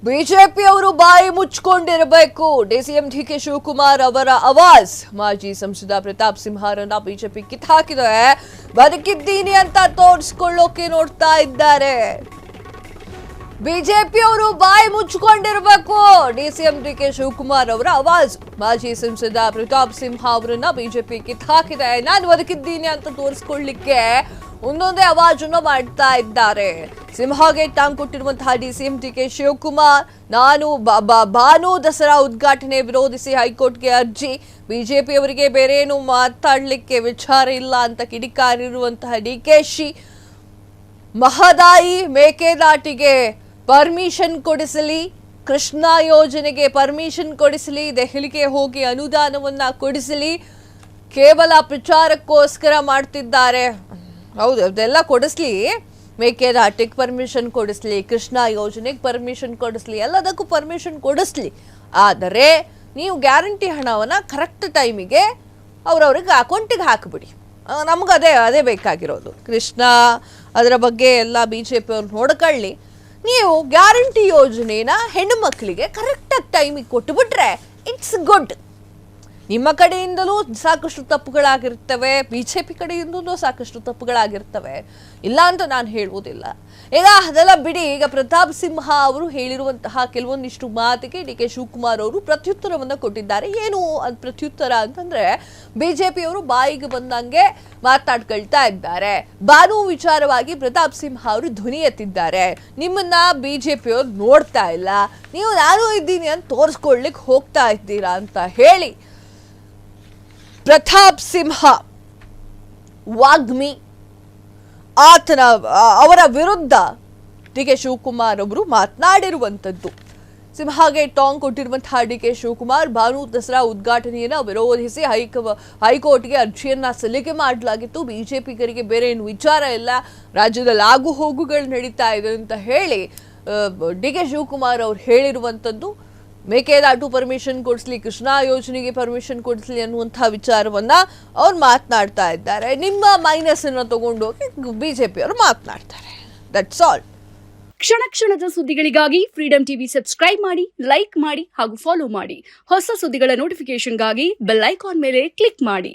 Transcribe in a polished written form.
ಬಿಜೆಪಿಯವರು ಬಾಯಿ ಮುಚ್ಕೊಂಡಿರಬೇಕು. DCM DK Shivakumar ಅವರ ಆವಾಜ್. ಮಾಜಿ ಸಂಸದ ಪ್ರತಾಪ್ ಸಿಂಹರನ್ನ ಬಿಜೆಪಿ ಕಿತ್ತಾಕಿದೆ. ಬದುಕಿದ್ದೀನಿ ಅಂತ ತೋರಿಸ್ಕೊಳ್ಳೋಕೆ ನೋಡ್ತಾ ಇದ್ದಾರೆ. ಬಿಜೆಪಿಯವರು ಬಾಯಿ ಮುಚ್ಕೊಂಡಿರಬೇಕು. ಡಿಸಿಎಂ ಡಿಕೆ ಶಿವಕುಮಾರ್ ಅವರ ಆವಾಜ್. ಮಾಜಿ ಸಂಸದ ಪ್ರತಾಪ್ ಸಿಂಹ ಅವರನ್ನ ಬಿಜೆಪಿ ಕಿತ್ತಾಕಿದೆ. ನಾನು ಬದುಕಿದ್ದೀನಿ ಅಂತ ತೋರಿಸ್ಕೊಳ್ಳಿಕ್ಕೆ ಒಂದೊಂದೇ ಆವಾಜನ್ನು ಮಾಡ್ತಾ ಇದ್ದಾರೆ. ಸಿಂಹಗೆ ಟಾಂಗ್ ಕೊಟ್ಟಿರುವಂತಹ ಡಿಸಿಎಂ ಡಿಕೆ ಶಿವಕುಮಾರ್, ನಾನು ಭಾನು ದಸರಾ ಉದ್ಘಾಟನೆ ವಿರೋಧಿಸಿ ಹೈಕೋರ್ಟ್ಗೆ ಅರ್ಜಿ. ಬಿಜೆಪಿಯವರಿಗೆ ಬೇರೆ ಏನು ಮಾತಾಡ್ಲಿಕ್ಕೆ ವಿಚಾರ ಇಲ್ಲ ಅಂತ ಕಿಡಿಕಾರಿರುವಂತಹ ಡಿಕೆಶಿ, ಮಹದಾಯಿ ಮೇಕೆದಾಟಿಗೆ ಪರ್ಮಿಷನ್ ಕೊಡಿಸಲಿ, ಕೃಷ್ಣ ಯೋಜನೆಗೆ ಪರ್ಮಿಷನ್ ಕೊಡಿಸಲಿ, ದೆಹಲಿಗೆ ಹೋಗಿ ಅನುದಾನವನ್ನ ಕೊಡಿಸಲಿ, ಕೇವಲ ಪ್ರಚಾರಕ್ಕೋಸ್ಕರ ಮಾಡ್ತಿದ್ದಾರೆ. ಹೌದು, ಅದೆಲ್ಲ ಕೊಡಿಸ್ಲಿ, ಮೇಕೆದಾಟಿಗೆ ಪರ್ಮಿಷನ್ ಕೊಡಿಸ್ಲಿ, ಕೃಷ್ಣ ಯೋಜನೆಗೆ ಪರ್ಮಿಷನ್ ಕೊಡಿಸ್ಲಿ, ಎಲ್ಲದಕ್ಕೂ ಪರ್ಮಿಷನ್ ಕೊಡಿಸ್ಲಿ. ಆದರೆ ನೀವು ಗ್ಯಾರಂಟಿ ಹಣವನ್ನು ಕರೆಕ್ಟ್ ಟೈಮಿಗೆ ಅವ್ರವ್ರಿಗೆ ಅಕೌಂಟಿಗೆ ಹಾಕಿಬಿಡಿ. ನಮ್ಗೆ ಅದೇ ಬೇಕಾಗಿರೋದು. ಕೃಷ್ಣ ಅದರ ಬಗ್ಗೆ ಎಲ್ಲ BJP ಅವ್ರು ನೋಡ್ಕೊಳ್ಳಿ. ನೀವು ಗ್ಯಾರಂಟಿ ಯೋಜನೆನ ಹೆಣ್ಣು ಮಕ್ಕಳಿಗೆ ಕರೆಕ್ಟಾಗಿ ಟೈಮಿಗೆ ಕೊಟ್ಟುಬಿಟ್ರೆ ಇಟ್ಸ್ ಗುಡ್. ನಿಮ್ಮ ಕಡೆಯಿಂದಲೂ ಸಾಕಷ್ಟು ತಪ್ಪುಗಳಾಗಿರ್ತವೆ, BJP ಕಡೆಯಿಂದಲೂ ಸಾಕಷ್ಟು ತಪ್ಪುಗಳಾಗಿರ್ತವೆ, ಇಲ್ಲ ಅಂತ ನಾನು ಹೇಳುವುದಿಲ್ಲ. ಈಗ ಅದೆಲ್ಲ ಬಿಡಿ. ಈಗ ಪ್ರತಾಪ್ ಸಿಂಹ ಅವರು ಹೇಳಿರುವಂತಹ ಕೆಲವೊಂದಿಷ್ಟು ಮಾತಿಗೆ ಡಿಕೆ ಶಿವಕುಮಾರ್ ಅವರು ಪ್ರತ್ಯುತ್ತರವನ್ನು ಕೊಟ್ಟಿದ್ದಾರೆ. ಏನು ಪ್ರತ್ಯುತ್ತರ ಅಂತಂದ್ರೆ, ಬಿಜೆಪಿಯವರು ಬಾಯಿಗೆ ಬಂದಂಗೆ ಮಾತಾಡ್ಕೊಳ್ತಾ ಇದ್ದಾರೆ. ಬಾನು ವಿಚಾರವಾಗಿ ಪ್ರತಾಪ್ ಸಿಂಹ ಅವರು ಧ್ವನಿ ಎತ್ತಿದ್ದಾರೆ. ನಿಮ್ಮನ್ನ ಬಿಜೆಪಿಯವರು ನೋಡ್ತಾ ಇಲ್ಲ, ನೀವು ನಾನು ಇದ್ದೀನಿ ಅಂತ ತೋರಿಸ್ಕೊಳ್ಲಿಕ್ಕೆ ಹೋಗ್ತಾ ಇದ್ದೀರಾ ಅಂತ ಹೇಳಿ ಪ್ರತಾಪ್ ಸಿಂಹ ವಾಗ್ಮಿ ಅವರ ವಿರುದ್ಧ ಡಿಕೆ ಶಿವಕುಮಾರ್ ಅವರು ಮಾತನಾಡಿರುವಂಥದ್ದು. ಸಿಂಹಗೆ ಟಾಂಗ್ ಕೊಟ್ಟಿರುವಂತಹ ಡಿಕೆ ಶಿವಕುಮಾರ್, ಭಾನು ದಸರಾ ಉದ್ಘಾಟನೆಯನ್ನು ವಿರೋಧಿಸಿ ಹೈಕೋರ್ಟ್ಗೆ ಅರ್ಜಿಯನ್ನ ಸಲ್ಲಿಕೆ ಮಾಡಲಾಗಿತ್ತು. ಬಿಜೆಪಿಗರಿಗೆ ಬೇರೆ ಏನು ವಿಚಾರ ಇಲ್ಲ, ರಾಜ್ಯದಲ್ಲಿ ಆಗು ಹೋಗುಗಳು ನಡೀತಾ ಇದೆ ಅಂತ ಹೇಳಿ ಡಿಕೆ ಶಿವಕುಮಾರ್ ಅವರು ಹೇಳಿರುವಂಥದ್ದು. ಮೇಕೆದಾಟು ಪರ್ಮಿಷನ್ ಕೊಡಿಸ್ಲಿ, ಕೃಷ್ಣ ಯೋಜನೆಗೆ ಪರ್ಮಿಷನ್ ಕೊಡಿಸ್ಲಿ ಅನ್ನುವಂಥ ವಿಚಾರವನ್ನ ಅವ್ರು ಮಾತನಾಡ್ತಾ ಇದ್ದಾರೆ. ನಿಮ್ಮ ಮೈನಸ್ ಅನ್ನು ತಗೊಂಡೋಗಿ ಬಿಜೆಪಿ ಅವರು ಮಾತನಾಡ್ತಾರೆ. That's all. ಕ್ಷಣ ಕ್ಷಣದ ಸುದ್ದಿಗಳಿಗಾಗಿ ಫ್ರೀಡಂ ಟಿವಿ ಸಬ್ಸ್ಕ್ರೈಬ್ ಮಾಡಿ, ಲೈಕ್ ಮಾಡಿ ಹಾಗೂ ಫಾಲೋ ಮಾಡಿ. ಹೊಸ ಸುದ್ದಿಗಳ ನೋಟಿಫಿಕೇಶನ್ಗಾಗಿ ಬೆಲ್ ಐಕಾನ್ ಮೇಲೆ ಕ್ಲಿಕ್ ಮಾಡಿ.